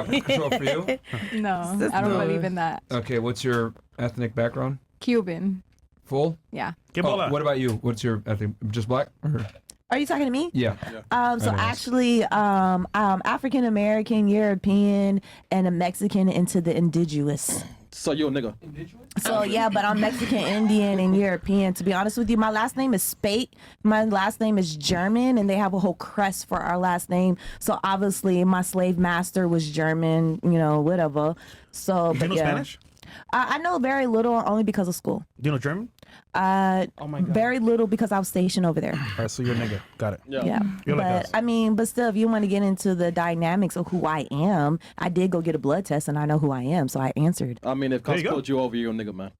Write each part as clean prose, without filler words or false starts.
Control for you. No, I don't believe in that. Okay, what's your ethnic background? Cuban. Full? Yeah. What about you? What's your ethnic? Just black? Or? Are you talking to me? Yeah. So actually, I'm African American, European, and a Mexican into the indigenous. So you a nigga. So yeah, but I'm Mexican, Indian, and European. To be honest with you, my last name is Spate. My last name is German, and they have a whole crest for our last name. So obviously, my slave master was German. You know, whatever. So, Do you know Spanish? I know very little, only because of school. Do you know German? Oh my God. Very little because I was stationed over there. All right, so you're a nigga. Got it. Yeah. You're like But us. I mean, but still, if you want to get into the dynamics of who I am, I did go get a blood test and I know who I am, so I answered. I mean, if There Cuz you go. pulled you over, you're a nigga, man.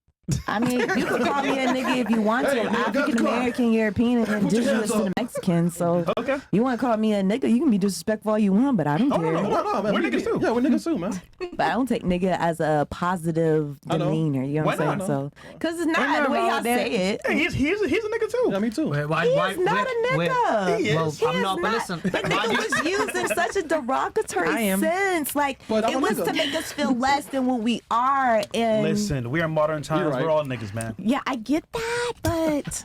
I mean, you can call me a nigga if you want to. I'm African American, European, and indigenous to the Mexicans. So Okay. you want to call me a nigga, you can be disrespectful all you want, but I don't care. No, man. We're niggas too. Yeah, we're niggas too, man. But I don't take nigga as a positive I know. demeanor. You know what Why I'm saying? not? So, because it's not the way y'all say it. Hey, he's a nigga too. Yeah, me too. Why, He is not a nigga. He is. Well, He I'm is not, but listen. But nigga was used in such a derogatory I am. sense. Like, But I'm it a was nigga. to make us feel less than what we are. And Listen, we are modern times. You're right. We're all niggas, man. yeah, I get that, but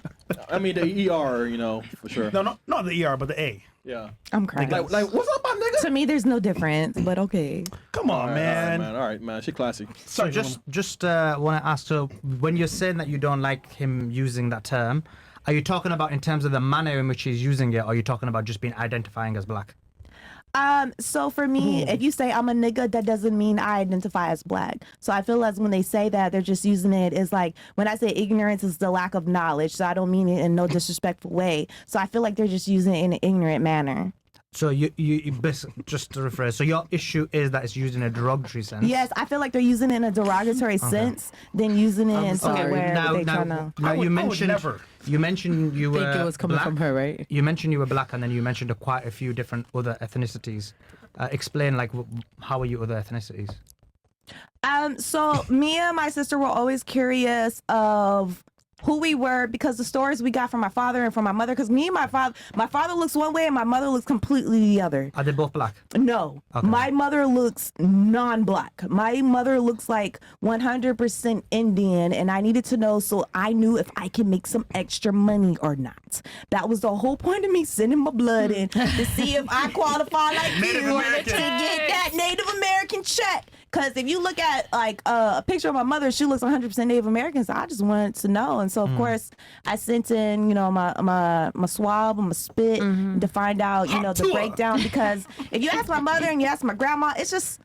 I mean, the ER, you know, for sure. No, not the ER, but the A. Yeah. I'm crying. Like, what's up, my nigga? To me, there's no difference, but okay. Come on, man. All right, man. She classy. So just want to ask, so when you're saying that you don't like him using that term, are you talking about in terms of the manner in which he's using it, or are you talking about just being identifying as black? So for me, if you say I'm a nigga, that doesn't mean I identify as black. So I feel as when they say that, they're just using it as like, when I say ignorance is the lack of knowledge, so I don't mean it in no disrespectful way. So I feel like they're just using it in an ignorant manner. So you just to rephrase, so your issue is that it's used in a derogatory sense? Yes, I feel like they're using it in a derogatory sense than using it in some where they're trying to. Now you mentioned never. you mentioned you were think it was coming black. from her, right? You mentioned you were black, and then you mentioned quite a few different other ethnicities. Explain, like, how are you other ethnicities? So me and my sister were always curious of who we were because the stories we got from my father and from my mother. Because me and my father looks one way and my mother looks completely the other. Are they both black? No, Okay. my mother looks non-black. My mother looks like 100% Indian, and I needed to know so I knew if I can make some extra money or not. That was the whole point of me sending my blood in to see if I qualify like Native you American. to get that Native American check. Because if you look at like a picture of my mother, she looks 100% Native American. So I just wanted to know, and so of course I sent in, you know, my swab and my spit to find out, you know, the breakdown. Because if you ask my mother and you ask my grandma, it's just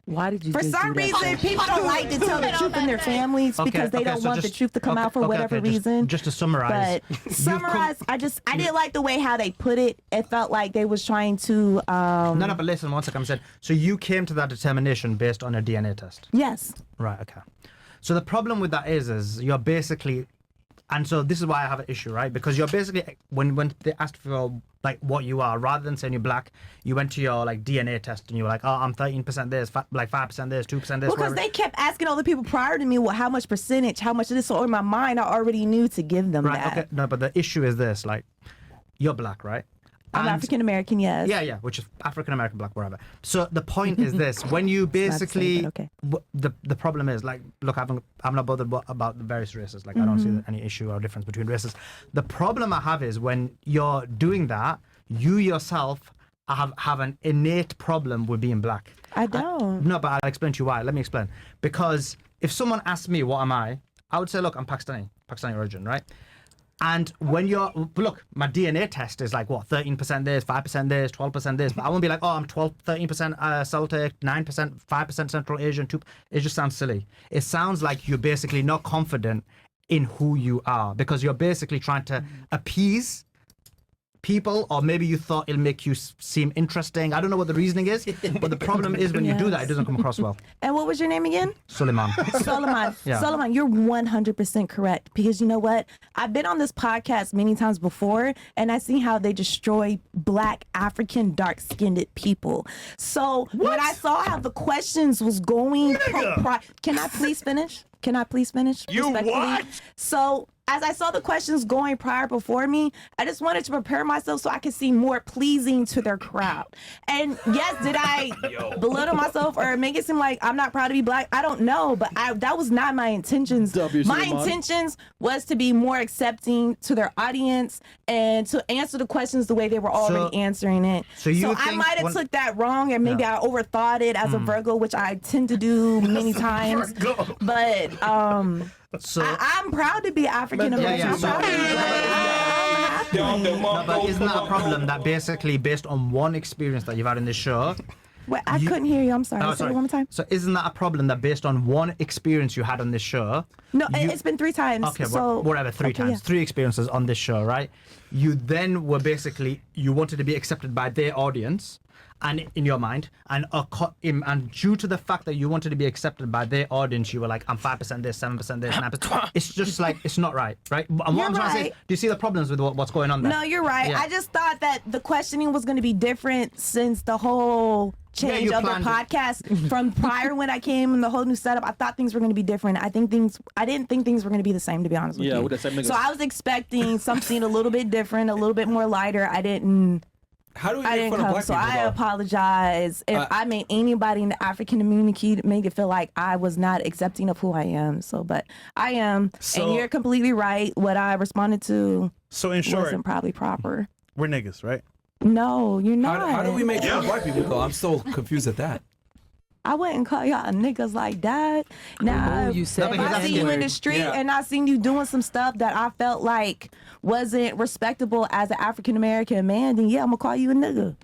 Why did you? for just some do that reason then? people don't like to tell the truth in their families because they don't so want the just- truth to come out for whatever reason. Just to summarize. But summarize, I didn't like the way how they put it. It felt like they was trying to. No, but listen, one second. I'm saying, so you came to that determination based on a DNA test, Yes. right? Okay. So the problem with that is you're basically, and so this is why I have an issue, right? Because you're basically when they asked for like what you are, rather than saying you're black, you went to your like DNA test and you were like, oh, I'm 13% this, like 5% this, 2% this. Because whatever. they kept asking all the people prior to me, well, how much percentage, how much of this? So in my mind, I already knew to give them Right. that. Okay. No, but the issue is this: like, you're black, right? I'm And- African American, yes. Yeah, which is African American, black, whatever. So the point is this: when you not the same, basically, but okay. the problem is like, look, I'm not bothered about the various races. Like, I don't see any issue or difference between races. The problem I have is when you're doing that, you yourself have an innate problem with being black. I don't. No, but I'll explain to you why. Let me explain. Because if someone asked me what am I would say, look, I'm Pakistani origin, right? And when look, my DNA test is like, what, 13% this, 5% this, 12% this. But I won't be like, oh, I'm 13% Celtic, 9%, 5% Central Asian, 2%. It just sounds silly. It sounds like you're basically not confident in who you are because you're basically trying to appease people, or maybe you thought it'll make you seem interesting. I don't know what the reasoning is, but the problem is when you do that, it doesn't come across well. And what was your name again? Sulaiman. Sulaiman. Yeah. Sulaiman, you're 100% correct. Because you know what? I've been on this podcast many times before, and I see how they destroy black, African, dark-skinned people. So when I saw how the questions was going, can I please finish? You what? So as I saw the questions going prior before me, I just wanted to prepare myself so I could seem more pleasing to their crowd. And yes, did I belittle myself or make it seem like I'm not proud to be black? I don't know, but that was not my intentions. My intentions was to be more accepting to their audience and to answer the questions the way they were already answering it. So I might have took that wrong, and maybe I overthought it as a Virgo, which I tend to do many times. But I'm proud to be African American. I'm proud to be black. No, but isn't that a problem that basically based on one experience that you've had in this show? Wait, I couldn't hear you. I'm sorry. Say it one more time. So isn't that a problem that based on one experience you had on this show? No, it's been 3 times. Okay, so, whatever, 3 times. Yeah. 3 experiences on this show, right? You then were basically, you wanted to be accepted by their audience, and in your mind, and due to the fact that you wanted to be accepted by their audience, you were like, I'm 5% this, 7% this, 9%. It's just like, it's not right, right? And what I'm trying to say, do you see the problems with what's going on there? No, you're right. Yeah. I just thought that the questioning was going to be different since the whole change of the podcast from prior when I came and the whole new setup. I thought things were going to be different. I didn't think things were going to be the same, to be honest with you. With the same niggas. So I was expecting something a little bit different, a little bit more lighter. I didn't How do we make fun of black so people, I though? apologize if I made anybody in the African community make it feel like I was not accepting of who I am. But I am, and you're completely right. What I responded to in short, wasn't probably proper. We're niggas, right? No, you're not. How do we make fun of black people, though? I'm still confused at that. I wouldn't call y'all niggas like that. Now, if I see you in the street and I seen you doing some stuff that I felt like wasn't respectable as an African American man, then I'm gonna call you a nigga.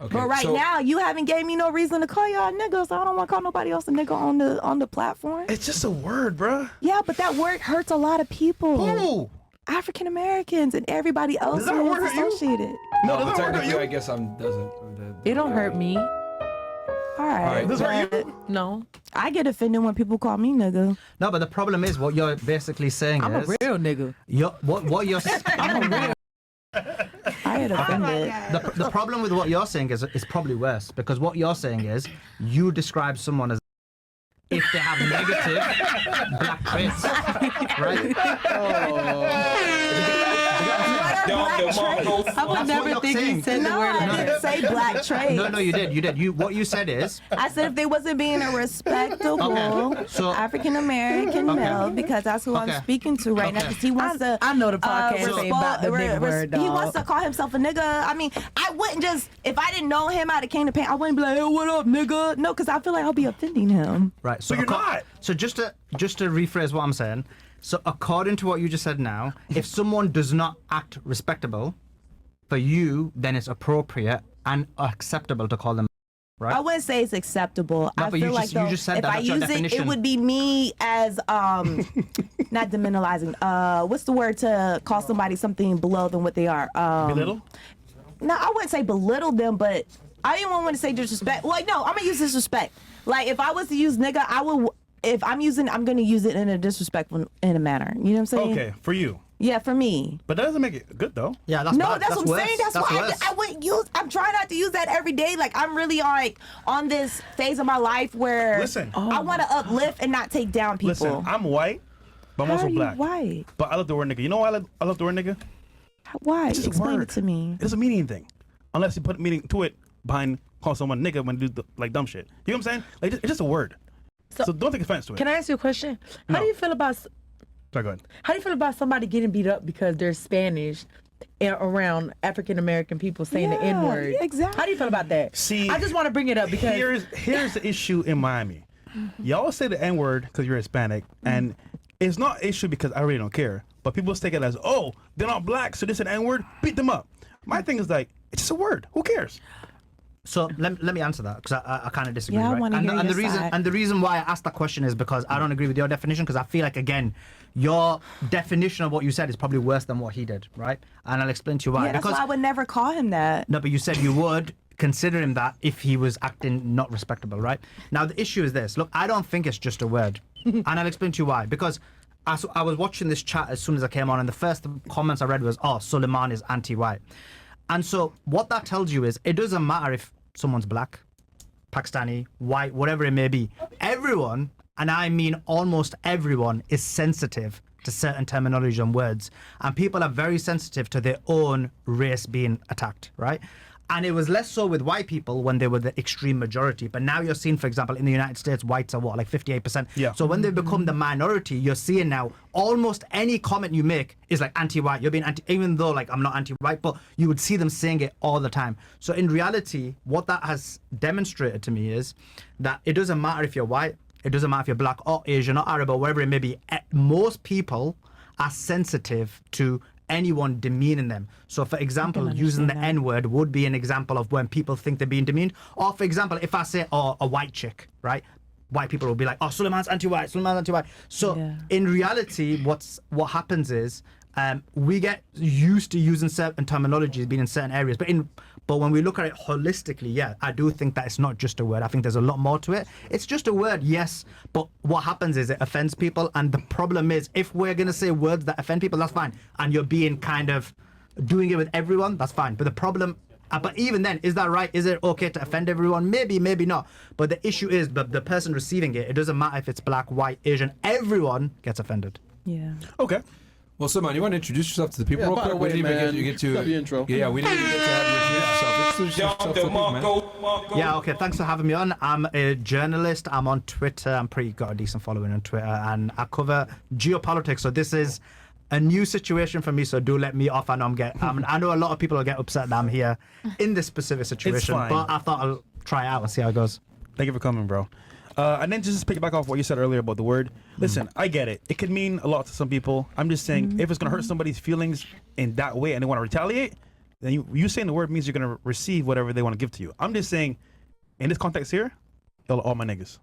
Okay, but right now, you haven't gave me no reason to call y'all a nigga, so I don't want to call nobody else a nigga on the platform. It's just a word, bruh. Yeah, but that word hurts a lot of people. Who? African Americans and everybody else who is associated. No, but technically, I guess doesn't. It don't hurt me. All right. This hurt you? No. I get offended when people call me nigga. No, but the problem is what you're basically saying I'm is... a real nigga. What you're... I'm a real... I get offended. The problem with what you're saying is probably worse, because what you're saying is you describe someone as if they have negative black traits, right? I would never think you said the word. I didn't say black traits. No, you did. What you said is... I said if they wasn't being a respectable African American male, because that's who I'm speaking to right now. Because he wants to. I know the podcast ain't about the nigga word, dog. He wants to call himself a nigga. I mean, I wouldn't just, if I didn't know him out of Cane to Paint, I wouldn't be like, hey, what up, nigga? No, because I feel like I'll be offending him. Right. So you're not. So just to rephrase what I'm saying. So according to what you just said now, if someone does not act respectable for you, then it's appropriate and acceptable to call them, right? I wouldn't say it's acceptable. No, I but feel you like just, you just said if that. I That's your use definition. it would be me as not deminalizing. What's the word to call somebody something below than what they are? Belittle? No, I wouldn't say belittle them, but I didn't want to say disrespect. Like, no, I'm gonna use disrespect. Like, if I was to use nigga, I would. If I'm using, I'm gonna use it in a disrespectful in a manner. You know what I'm saying? Okay, for you. Yeah, for me. But that doesn't make it good though. Yeah, that's no, bad. that's what I'm worse. saying. That's why I wouldn't use. I'm trying not to use that every day. Like, I'm really like on this phase of my life where I want to uplift and not take down people. Listen, I'm white, but I'm How also are you black. white? But I love the word nigga. You know why I love the word nigga? Why? It's just a Explain word. it to me. It doesn't mean anything, unless you put meaning to it behind calling someone nigga when you do like dumb shit. You know what I'm saying? Like, it's just a word. So don't take offense to it. Can I ask you a question? How do you feel about? Sorry, go ahead. How do you feel about somebody getting beat up because they're Spanish around African American people saying the N word? Exactly. How do you feel about that? See, I just want to bring it up because here's the issue in Miami. Y'all say the N word because you're Hispanic, and it's not an issue because I really don't care. But people take it as, oh, they're not black, so this is an N word. Beat them up. My thing is like, it's just a word. Who cares? So let me answer that because I kind of disagree. Yeah, I right? wanna hear and the your reason side. and the reason why I asked that question is because I don't agree with your definition, because I feel like, again, your definition of what you said is probably worse than what he did, right? And I'll explain to you why. Yeah, that's because why I would never call him that. no, but you said you would consider him that if he was acting not respectable, right? Now the issue is this. Look, I don't think it's just a word, and I'll explain to you why. Because I was watching this chat as soon as I came on, and the first comments I read was, "Oh, Sulaiman is anti-white," and so what that tells you is it doesn't matter if someone's black, Pakistani, white, whatever it may be. Everyone, and I mean almost everyone, is sensitive to certain terminology and words, and people are very sensitive to their own race being attacked, right? And it was less so with white people when they were the extreme majority. But now you're seeing, for example, in the United States, whites are what, like 58%? Yeah. So when they become the minority, you're seeing now almost any comment you make is like anti-white. You're being anti, even though like I'm not anti-white, but you would see them saying it all the time. So in reality, what that has demonstrated to me is that it doesn't matter if you're white, it doesn't matter if you're black or Asian or Arab or whatever it may be. Most people are sensitive to anyone demeaning them. So for example, using the N-word would be an example of when people think they're being demeaned. Or for example, if I say, oh, a white chick, right? White people will be like, oh, Sulaiman's anti-white, Sulaiman's anti-white. So in reality, what happens is we get used to using certain terminologies being in certain areas, but when we look at it holistically, yeah, I do think that it's not just a word. I think there's a lot more to it. It's just a word, yes, but what happens is it offends people, and the problem is if we're going to say words that offend people, that's fine, and you're being kind of doing it with everyone, that's fine. But the problem, but even then, is that right? Is it okay to offend everyone? Maybe, maybe not. But the issue is the person receiving it, it doesn't matter if it's black, white, Asian, everyone gets offended. Yeah. Okay. Well, Sulaiman, you want to introduce yourself to the people Yeah, real by quick? the way, We didn't even man, get to you got the intro. Yeah, we didn't even get to have you introduce yourself. Introduce yourself to the people, man. Yeah, okay, thanks for having me on. I'm a journalist. I'm on Twitter. Got a decent following on Twitter, and I cover geopolitics. So this is a new situation for me, so do let me off. I know I know a lot of people will get upset that I'm here in this specific situation, fine. but I thought I'll try it out and see how it goes. Thank you for coming, bro. And then just pick back off what you said earlier about the word. Listen, I get it. It could mean a lot to some people. I'm just saying, if it's going to hurt somebody's feelings in that way and they want to retaliate, then you saying the word means you're going to receive whatever they want to give to you. I'm just saying, in this context here, y'all are all my niggas.